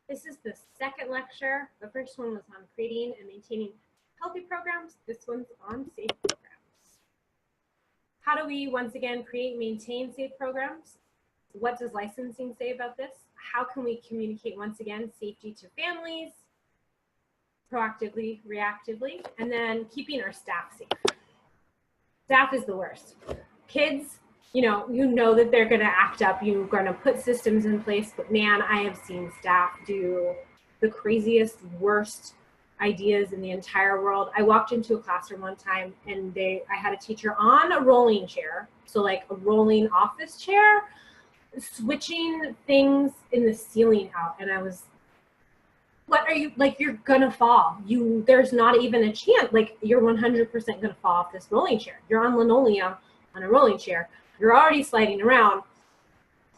This is the second lecture. The first one was on creating and maintaining healthy programs. This one's on safe programs. How do we, once again, create and maintain safe programs? What does licensing say about this? How can we communicate, once again, safety to families, proactively, reactively, and then keeping our staff safe. Staff is the worst. Kids, you know that they're going to act up. You're going to put systems in place, but man, I have seen staff do the craziest, worst ideas in the entire world. I walked into a classroom one time and I had a teacher on a rolling chair, so like a rolling office chair, switching things in the ceiling out, and I was, what are you, like, you're gonna fall. There's not even a chance, like, you're 100% gonna fall off this rolling chair. You're on linoleum on a rolling chair. You're already sliding around.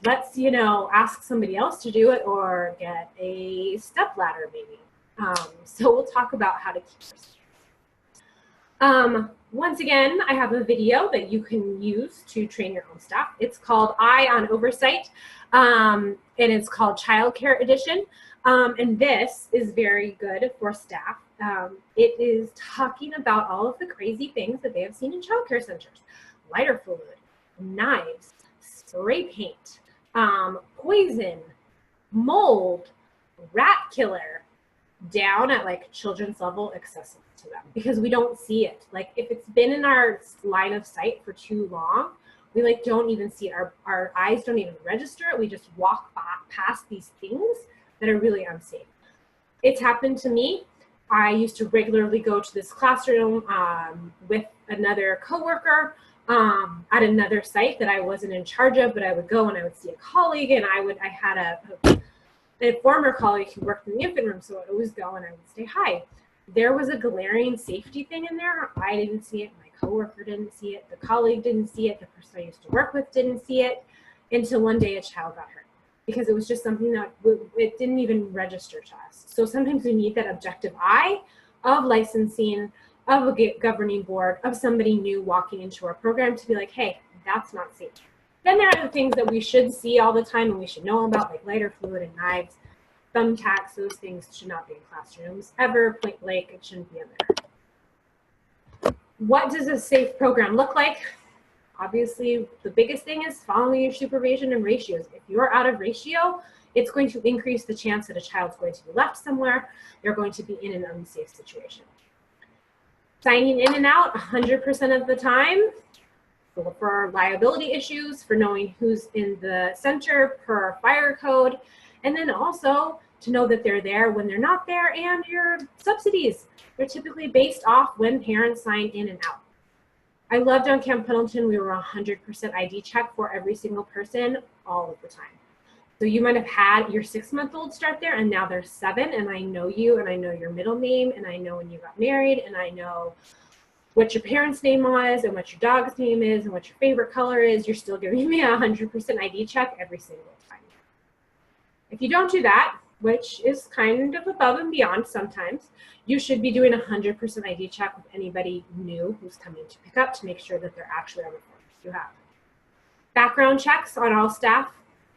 Let's, ask somebody else to do it or get a step ladder maybe. So we'll talk about how to keep this. Once again, I have a video that you can use to train your own staff. It's called Eye on Oversight, and it's called Childcare Edition. And this is very good for staff. It is talking about all of the crazy things that they have seen in childcare centers. Lighter fluid, knives, spray paint, poison, mold, rat killer, down at like children's level accessible to them, because we don't see it. Like, if it's been in our line of sight for too long, we like don't even see it. Our eyes don't even register it. We just walk past these things that are really unsafe. It's happened to me. I used to regularly go to this classroom with another coworker at another site that I wasn't in charge of, but I would go and I would see a colleague, and I had a former colleague who worked in the infant room, so I would always go and I would say hi. There was a glaring safety thing in there. I didn't see it, my coworker didn't see it, the colleague didn't see it, the person I used to work with didn't see it, until one day a child got hurt, because it was just something that it didn't even register to us. So sometimes we need that objective eye of licensing, of a governing board, of somebody new walking into our program to be like, hey, that's not safe. Then there are the things that we should see all the time and we should know about, like lighter fluid and knives, thumbtacks. Those things should not be in classrooms ever. Point blank, it shouldn't be in there. What does a safe program look like? Obviously, the biggest thing is following your supervision and ratios. If you're out of ratio, it's going to increase the chance that a child's going to be left somewhere. They're going to be in an unsafe situation. Signing in and out 100% of the time for liability issues, for knowing who's in the center per fire code, and then also to know that they're there when they're not there, and your subsidies. They're typically based off when parents sign in and out. I loved on Camp Pendleton, we were 100% ID check for every single person all of the time. So you might have had your 6-month-old start there, and now they're 7, and I know you, and I know your middle name, and I know when you got married, and I know what your parents' name was, and what your dog's name is, and what your favorite color is. You're still giving me a 100% ID check every single time. If you don't do that, which is kind of above and beyond sometimes, you should be doing a 100% ID check with anybody new who's coming to pick up to make sure that they're actually on the forms you have. Background checks on all staff,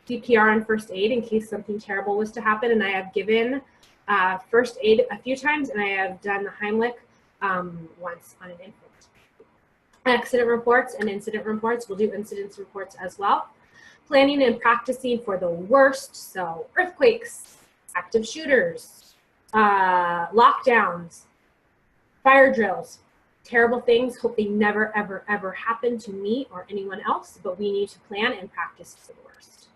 CPR and first aid in case something terrible was to happen. And I have given first aid a few times, and I have done the Heimlich once on an infant. Accident reports and incident reports. We'll do incidents reports as well. Planning and practicing for the worst, so earthquakes, active shooters, lockdowns, fire drills, terrible things. Hope they never, ever, ever happen to me or anyone else, but we need to plan and practice for the worst.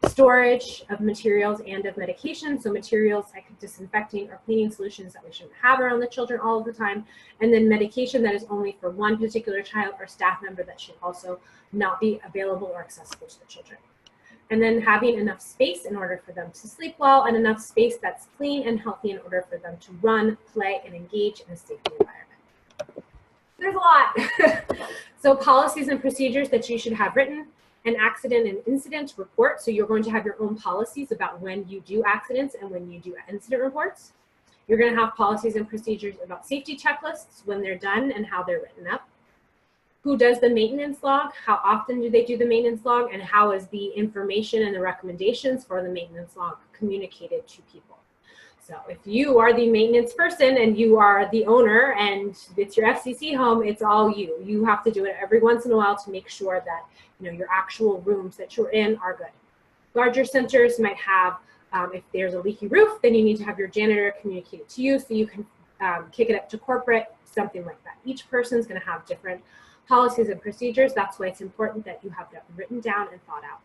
Storage of materials and of medication, so materials like disinfecting or cleaning solutions that we shouldn't have around the children all of the time, and then medication that is only for one particular child or staff member that should also not be available or accessible to the children. And then having enough space in order for them to sleep well, and enough space that's clean and healthy in order for them to run, play, and engage in a safe environment. There's a lot. So policies and procedures that you should have written. An accident and incident report. So you're going to have your own policies about when you do accidents and when you do incident reports. You're going to have policies and procedures about safety checklists when they're done and how they're written up. who does the maintenance log, how often do they do the maintenance log, and how is the information and the recommendations for the maintenance log communicated to people. So if you are the maintenance person and you are the owner and it's your FCC home, it's all you. You have to do it every once in a while to make sure that your actual rooms that you're in are good. Larger centers might have, if there's a leaky roof, then you need to have your janitor communicate it to you so you can kick it up to corporate, something like that. Each person's going to have different policies and procedures. That's why it's important that you have that written down and thought out.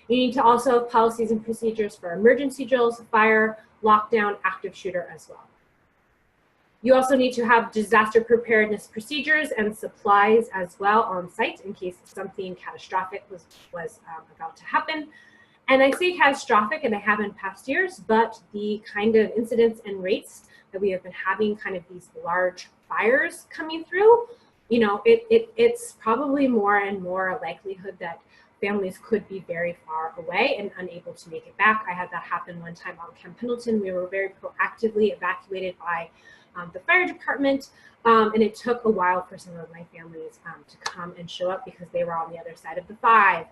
You need to also have policies and procedures for emergency drills, fire, lockdown, active shooter as well. You also need to have disaster preparedness procedures and supplies as well on site in case something catastrophic was about to happen. And I say catastrophic, and I have in past years, but the kind of incidents and rates that we have been having, kind of these large fires coming through, it's probably more and more a likelihood that families could be very far away and unable to make it back. I had that happen one time on Camp Pendleton. We were very proactively evacuated by the fire department, and it took a while for some of my families to come and show up because they were on the other side of the 5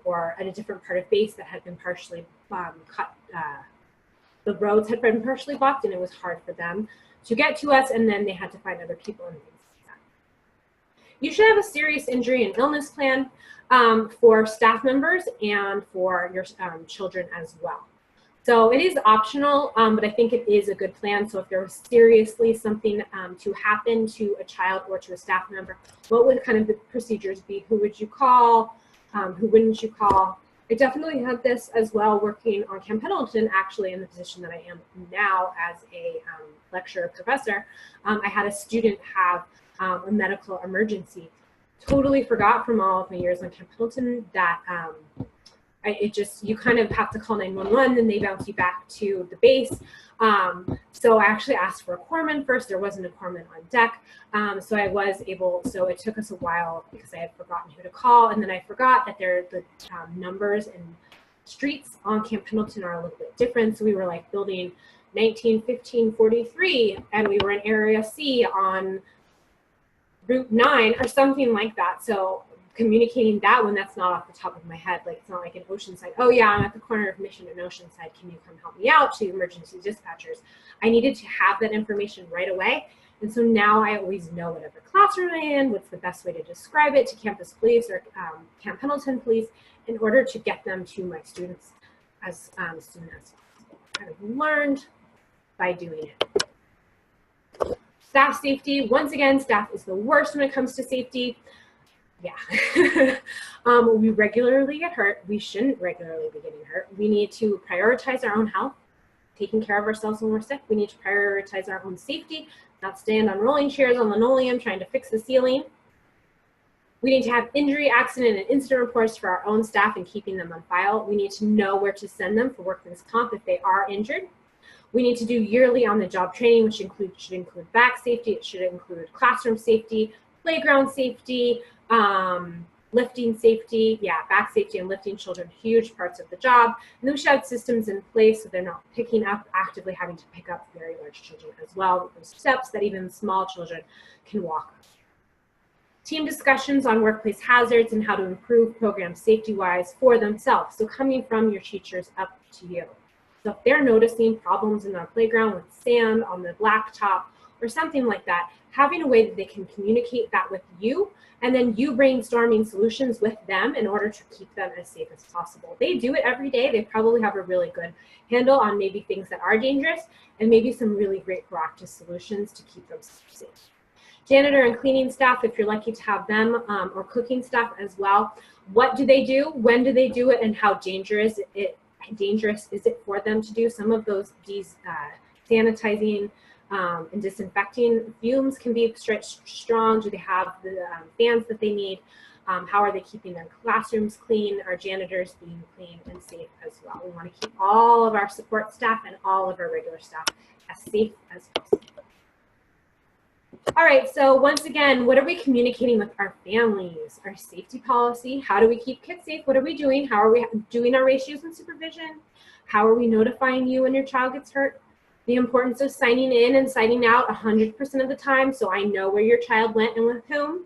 or at a different part of base that had been partially cut. The roads had been partially blocked, and it was hard for them to get to us, and then they had to find other people and things like that. You should have a serious injury and illness plan for staff members and for your children as well. So it is optional, but I think it is a good plan. So if there was seriously something to happen to a child or to a staff member, what would kind of the procedures be? Who would you call? Who wouldn't you call? I definitely had this as well working on Camp Pendleton, actually in the position that I am now as a lecturer professor. I had a student have a medical emergency. Totally forgot from all of my years on Camp Pendleton that you kind of have to call 911 and they bounce you back to the base. So I actually asked for a corpsman first. There wasn't a corpsman on deck. So it took us a while because I had forgotten who to call. And then I forgot that the numbers and streets on Camp Pendleton are a little bit different. So we were like building 1915-43 and we were in Area C on Route 9 or something like that. So communicating that when that's not off the top of my head, like it's not like an Oceanside, oh yeah, I'm at the corner of Mission and Oceanside, can you come help me out, to emergency dispatchers. I needed to have that information right away. And so now I always know whatever classroom I'm in, what's the best way to describe it to campus police or Camp Pendleton police in order to get them to my students as soon as possible. Kind of learned by doing it. Staff safety, once again, staff is the worst when it comes to safety. Yeah, we regularly get hurt. We shouldn't regularly be getting hurt. We need to prioritize our own health, taking care of ourselves when we're sick. We need to prioritize our own safety, not stand on rolling chairs on linoleum trying to fix the ceiling. We need to have injury, accident, and incident reports for our own staff and keeping them on file. We need to know where to send them for workman's comp if they are injured. We need to do yearly on-the-job training, which should include back safety. It should include classroom safety, playground safety, lifting safety, back safety and lifting children, huge parts of the job. And then we should have systems in place so they're not picking up, actively having to pick up very large children as well, with those steps that even small children can walk on. Team discussions on workplace hazards and how to improve programs safety-wise for themselves. So coming from your teachers up to you. So if they're noticing problems in our playground with sand on the blacktop or something like that, having a way that they can communicate that with you, and then you brainstorming solutions with them in order to keep them as safe as possible. They do it every day. They probably have a really good handle on maybe things that are dangerous and maybe some really great proactive solutions to keep them safe. Janitor and cleaning staff, if you're lucky to have them, or cooking staff as well. What do they do? When do they do it? And how dangerous is it for them to do? Some of these sanitizing and disinfecting fumes can be strong. Do they have the fans that they need? How are they keeping their classrooms clean? Our janitors being clean and safe as well. We want to keep all of our support staff and all of our regular staff as safe as possible. All right, so once again, what are we communicating with our families? Our safety policy, how do we keep kids safe? What are we doing? How are we doing our ratios and supervision? How are we notifying you when your child gets hurt? The importance of signing in and signing out 100% of the time so I know where your child went and with whom.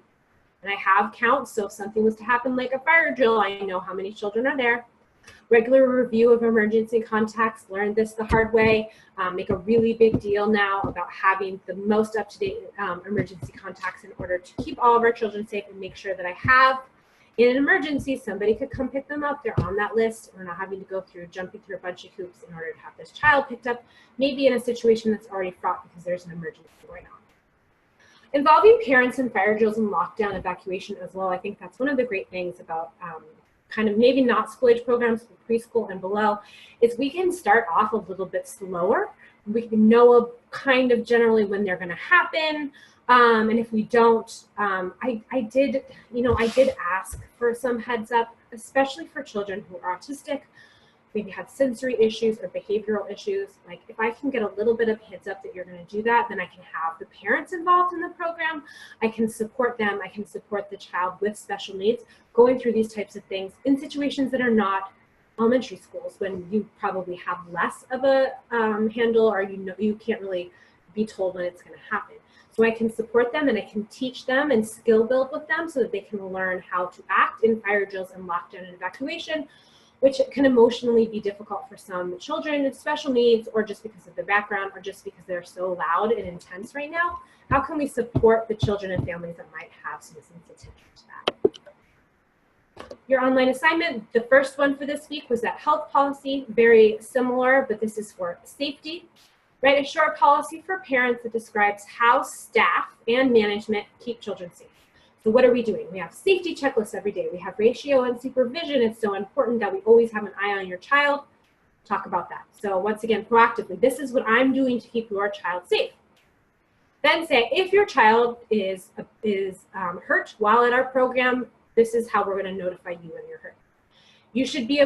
And I have counts, so if something was to happen like a fire drill, I know how many children are there. Regular review of emergency contacts, learned this the hard way, make a really big deal now about having the most up-to-date emergency contacts in order to keep all of our children safe and make sure that I have, in an emergency, somebody could come pick them up. They're on that list. We're not having to go through jumping through a bunch of hoops in order to have this child picked up, maybe in a situation that's already fraught because there's an emergency going on. Involving parents in fire drills and lockdown evacuation as well. I think that's one of the great things about kind of maybe not school age programs, but preschool and below, is we can start off a little bit slower. We can know kind of generally when they're going to happen. And if we don't, I did ask for some heads up, especially for children who are autistic, maybe have sensory issues or behavioral issues. Like if I can get a little bit of heads up that you're going to do that, then I can have the parents involved in the program. I can support them. I can support the child with special needs going through these types of things in situations that are not elementary schools, when you probably have less of a handle, or you can't really be told when it's going to happen. So I can support them and I can teach them and skill build with them so that they can learn how to act in fire drills and lockdown and evacuation, which can emotionally be difficult for some children with special needs, or just because of their background, or just because they're so loud and intense right now. How can we support the children and families that might have some sensitivity to that? Your online assignment, the first one for this week was that health policy, very similar, but this is for safety. Write a short policy for parents that describes how staff and management keep children safe. So what are we doing? We have safety checklists every day. We have ratio and supervision. It's so important that we always have an eye on your child. Talk about that. So once again, proactively, this is what I'm doing to keep your child safe. Then say, if your child is hurt while in our program, this is how we're going to notify you when you're hurt. You should be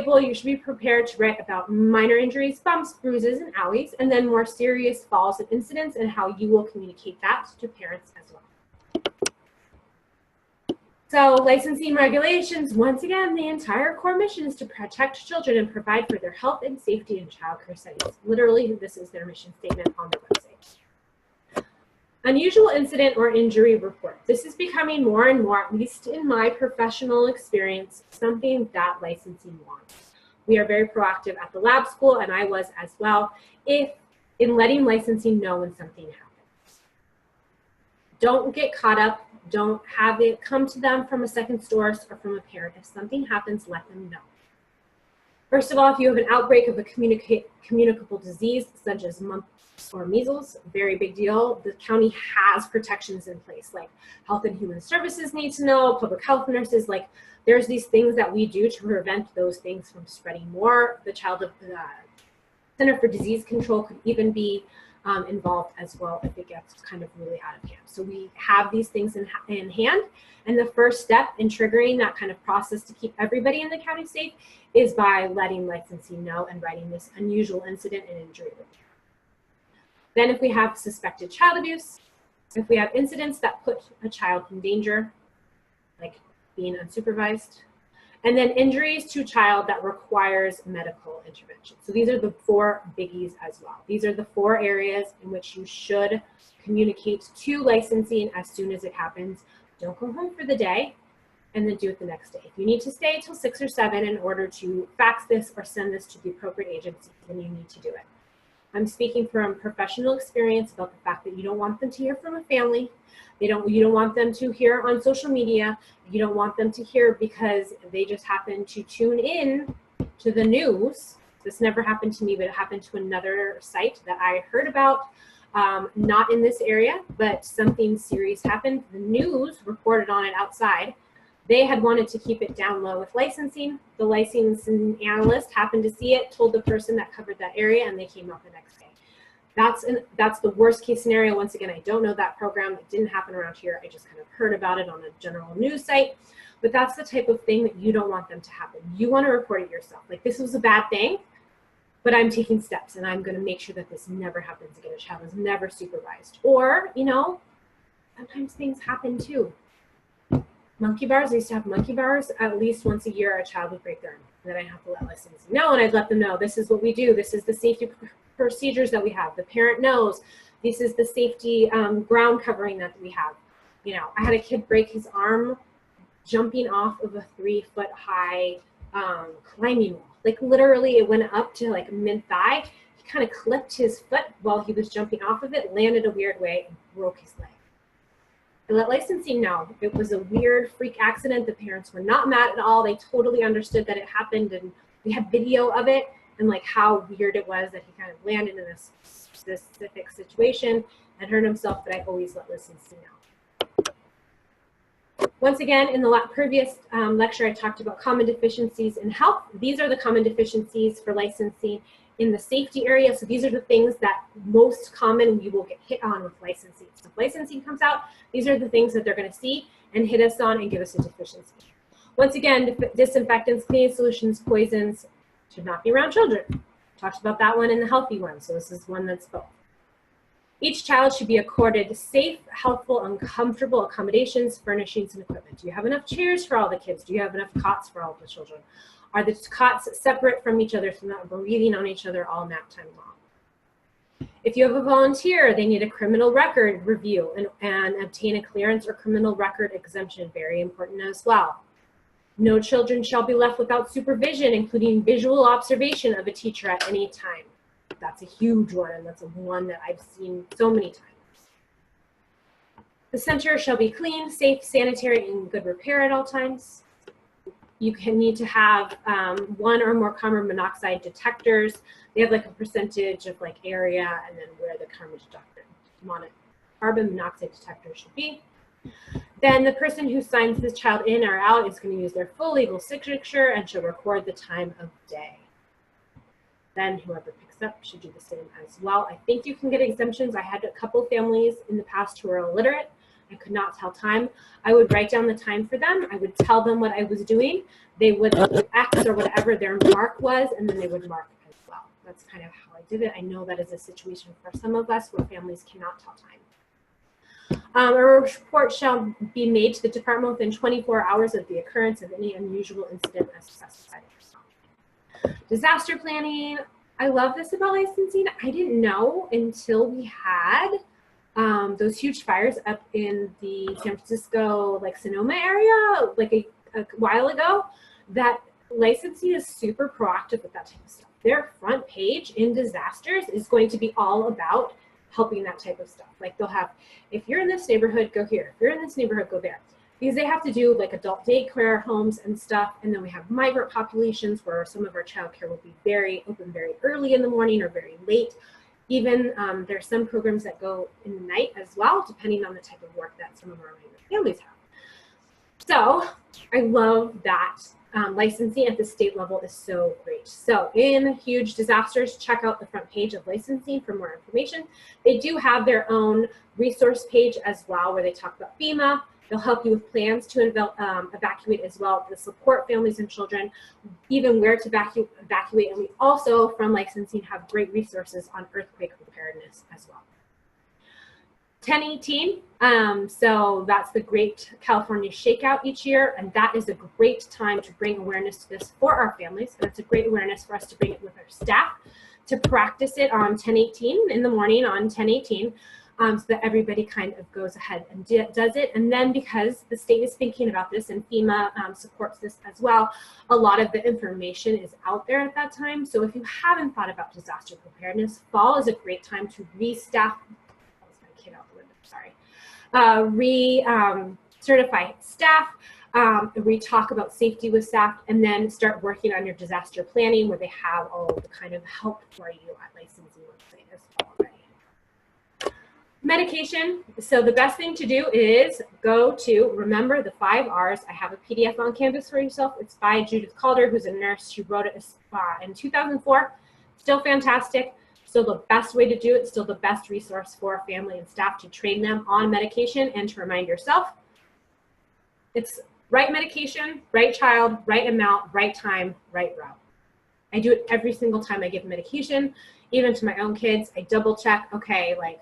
prepared to write about minor injuries, bumps, bruises, and owies, and then more serious falls and incidents, and how you will communicate that to parents as well. So licensing regulations, once again, the entire core mission is to protect children and provide for their health and safety in childcare settings. Literally, this is their mission statement on their website. Unusual incident or injury report. This is becoming more and more, at least in my professional experience, something that licensing wants. We are very proactive at the lab school, and I was as well, in letting licensing know when something happens. Don't get caught up. Don't have it come to them from a second source or from a parent. If something happens, let them know. First of all, if you have an outbreak of a communicable disease, such as mumps or measles, very big deal. The county has protections in place, like Health and Human Services need to know, public health nurses, like there's these things that we do to prevent those things from spreading more. The Center for Disease Control could even be involved as well if it gets kind of really out of hand. So we have these things in hand, and the first step in triggering that kind of process to keep everybody in the county safe is by letting licensing know and writing this unusual incident and injury report. Then if we have suspected child abuse, if we have incidents that put a child in danger, like being unsupervised, and then injuries to child that requires medical intervention. So these are the 4 biggies as well. These are the 4 areas in which you should communicate to licensing as soon as it happens. Don't go home for the day and then do it the next day. If you need to stay till 6 or 7 in order to fax this or send this to the appropriate agency, then you need to do it. I'm speaking from professional experience about the fact that you don't want them to hear from a family. You don't want them to hear on social media. You don't want them to hear because they just happen to tune in to the news. This never happened to me, but it happened to another site that I heard about, not in this area, but something serious happened. The news reported on it outside. They had wanted to keep it down low with licensing. The licensing analyst happened to see it, told the person that covered that area, and they came out the next day. That's the worst case scenario. Once again, I don't know that program. It didn't happen around here. I just kind of heard about it on a general news site. But that's the type of thing that you don't want them to happen. You want to report it yourself. Like, this was a bad thing, but I'm taking steps, and I'm going to make sure that this never happens again. A child is never supervised. Or, sometimes things happen too. Monkey bars, I used to have monkey bars. At least once a year, a child would break their arm. And then I have to let licensing know, and I'd let them know, this is what we do. This is the safety procedures that we have. The parent knows. This is the safety ground covering that we have. I had a kid break his arm jumping off of a 3-foot high climbing wall. Like literally it went up to like mid-thigh. He kind of clipped his foot while he was jumping off of it, landed a weird way, and broke his leg. I let licensing know it was a weird freak accident. The parents were not mad at all. They totally understood that it happened, and we had video of it and like how weird it was that he kind of landed in this specific situation and hurt himself, but I always let licensing know. Once again, in the previous lecture, I talked about common deficiencies in health. These are the common deficiencies for licensing in the safety area. So these are the things that most common we will get hit on with licensing. So if licensing comes out, these are the things that they're going to see and hit us on and give us a deficiency. Once again, disinfectants, cleaning solutions, poisons should not be around children. Talked about that one in the healthy one. So this is one that's both. Each child should be accorded safe, healthful, and comfortable accommodations, furnishings, and equipment. Do you have enough chairs for all the kids? Do you have enough cots for all the children? Are the cots separate from each other so not breathing on each other all nap time long? If you have a volunteer, they need a criminal record review and obtain a clearance or criminal record exemption. Very important as well. No children shall be left without supervision, including visual observation of a teacher at any time. That's a huge one, and that's a one that I've seen so many times. The center shall be clean, safe, sanitary, and in good repair at all times. You can need to have 1 or more carbon monoxide detectors. They have like a percentage of like area and then where the carbon monoxide detector should be. Then the person who signs the child in or out is going to use their full legal signature and should record the time of day. Then whoever picks up should do the same as well. I think you can get exemptions. I had a couple families in the past who were illiterate. I could not tell time. I would write down the time for them. I would tell them what I was doing. They would X or whatever their mark was, and then they would mark as well. That's kind of how I did it. I know that is a situation for some of us where families cannot tell time. A report shall be made to the department within 24 hours of the occurrence of any unusual incident as specified. Disaster planning. I love this about licensing. I didn't know until we had those huge fires up in the San Francisco, like Sonoma area, like a while ago, that licensing is super proactive with that type of stuff. Their front page in disasters is going to be all about helping that type of stuff. Like they'll have, if you're in this neighborhood, go here. If you're in this neighborhood, go there. Because they have to do like adult daycare homes and stuff. And then we have migrant populations where some of our childcare will be open very early in the morning or very late. Even there's some programs that go in the night as well, depending on the type of work that some of our migrant families have. So I love that licensing at the state level is so great. So in huge disasters, check out the front page of licensing for more information. They do have their own resource page as well, where they talk about FEMA. They'll help you with plans to evacuate as well, to support families and children, even where to evacuate. And we also, from licensing, have great resources on earthquake preparedness as well. 1018, so that's the Great California Shakeout each year, and that is a great time to bring awareness to this for our families, and it's a great awareness for us to bring it with our staff, to practice it on 1018 in the morning on 1018, so that everybody kind of goes ahead and does it. And then because the state is thinking about this and FEMA supports this as well, a lot of the information is out there at that time. So if you haven't thought about disaster preparedness, fall is a great time to restaff. That was my kid out the window, sorry. Certify staff, re-talk about safety with staff, and then start working on your disaster planning where they have all the kind of help for you at licensing website as well already. Medication. So the best thing to do is go to, remember the 5 R's. I have a PDF on Canvas for yourself. It's by Judith Calder, who's a nurse. She wrote it in 2004. Still fantastic. Still the best way to do it. Still the best resource for family and staff to train them on medication and to remind yourself. It's right medication, right child, right amount, right time, right route. I do it every single time I give medication, even to my own kids. I double check, okay, like,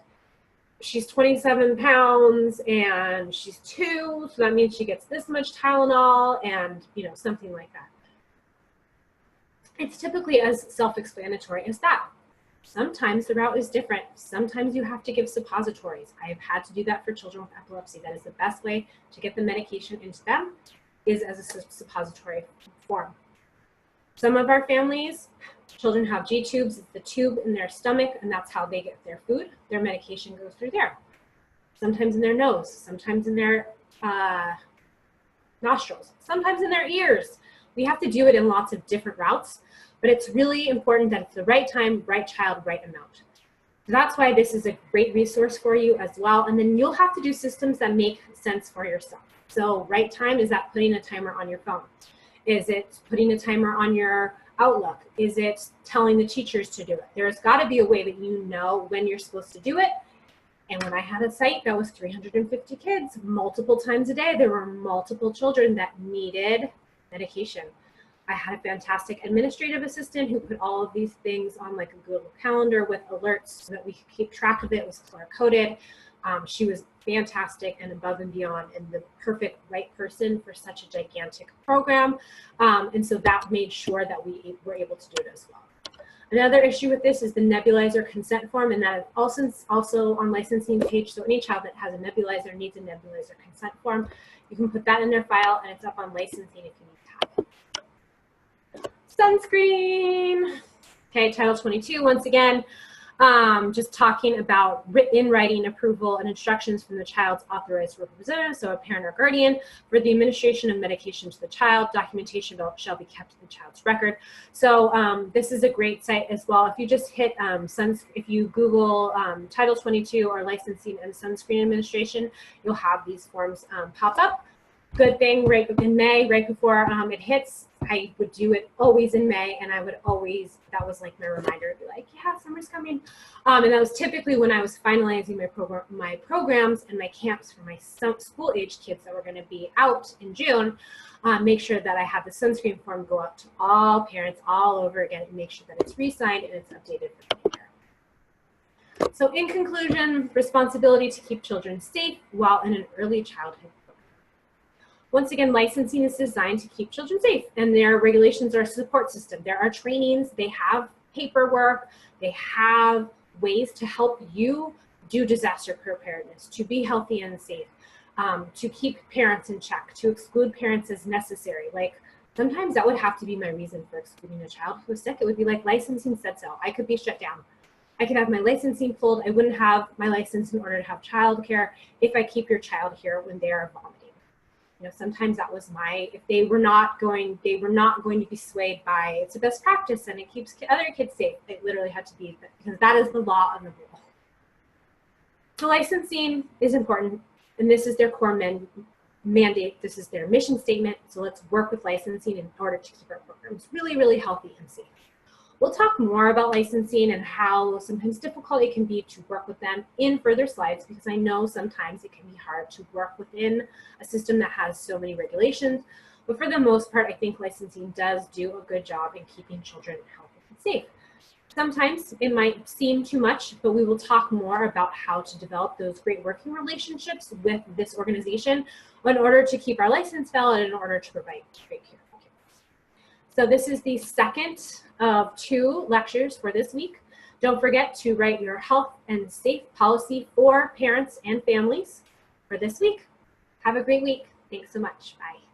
she's 27 pounds and she's 2, so that means she gets this much Tylenol and, you know, something like that. It's typically as self-explanatory as that. Sometimes the route is different. Sometimes you have to give suppositories. I have had to do that for children with epilepsy. That is the best way to get the medication into them. is as a suppository form. Some of our families, children have G-tubes, it's the tube in their stomach, and that's how they get their food. Their medication goes through there. Sometimes in their nose, sometimes in their nostrils, sometimes in their ears. We have to do it in lots of different routes, but it's really important that it's the right time, right child, right amount. So that's why this is a great resource for you as well. And then you'll have to do systems that make sense for yourself. So right time, is that putting a timer on your phone? Is it putting a timer on your Outlook? Is it telling the teachers to do it? There's got to be a way that you know when you're supposed to do it. And when I had a site that was 350 kids, multiple times a day, there were multiple children that needed medication. I had a fantastic administrative assistant who put all of these things on like a Google Calendar with alerts so that we could keep track of it. It was color-coded. She was fantastic and above and beyond and the perfect right person for such a gigantic program. And so that made sure that we were able to do it as well. Another issue with this is the nebulizer consent form, and that is also on licensing page. So any child that has a nebulizer needs a nebulizer consent form. You can put that in their file, and it's up on licensing if you need to have it. Sunscreen. Okay, Title 22, once again, just talking about in writing approval and instructions from the child's authorized representative, so a parent or guardian, for the administration of medication to the child. Documentation shall be kept in the child's record. So this is a great site as well. If you just hit if you Google Title 22 or licensing and sunscreen administration, you'll have these forms pop up. Good thing, right in May, right before it hits, I would do it always in May, and I would always, that was like my reminder to be like, yeah, summer's coming. And that was typically when I was finalizing my programs and my camps for my school-aged kids that were going to be out in June. Make sure that I have the sunscreen form go out to all parents all over again and make sure that it's re-signed and it's updated for the year. So in conclusion, responsibility to keep children safe while in an early childhood. Once again, licensing is designed to keep children safe, and their regulations are a support system. There are trainings, they have paperwork, they have ways to help you do disaster preparedness, to be healthy and safe, to keep parents in check, to exclude parents as necessary. Like sometimes that would have to be my reason for excluding a child who was sick. It would be like licensing said so. I could be shut down. I could have my licensing pulled. I wouldn't have my license in order to have childcare if I keep your child here when they are vomiting. You know, sometimes that was if they were not going to be swayed by it's the best practice and it keeps other kids safe. It literally had to be, because that is the law of the rule. So licensing is important, and this is their core mandate. This is their mission statement. So let's work with licensing in order to keep our programs really, really healthy and safe. We'll talk more about licensing and how sometimes difficult it can be to work with them in further slides, because I know sometimes it can be hard to work within a system that has so many regulations. But for the most part, I think licensing does do a good job in keeping children healthy and safe. Sometimes it might seem too much, but we will talk more about how to develop those great working relationships with this organization in order to keep our license valid and in order to provide great care for kids. So this is the second of 2 lectures for this week. Don't forget to write your health and safe policy for parents and families for this week. Have a great week. Thanks so much. Bye.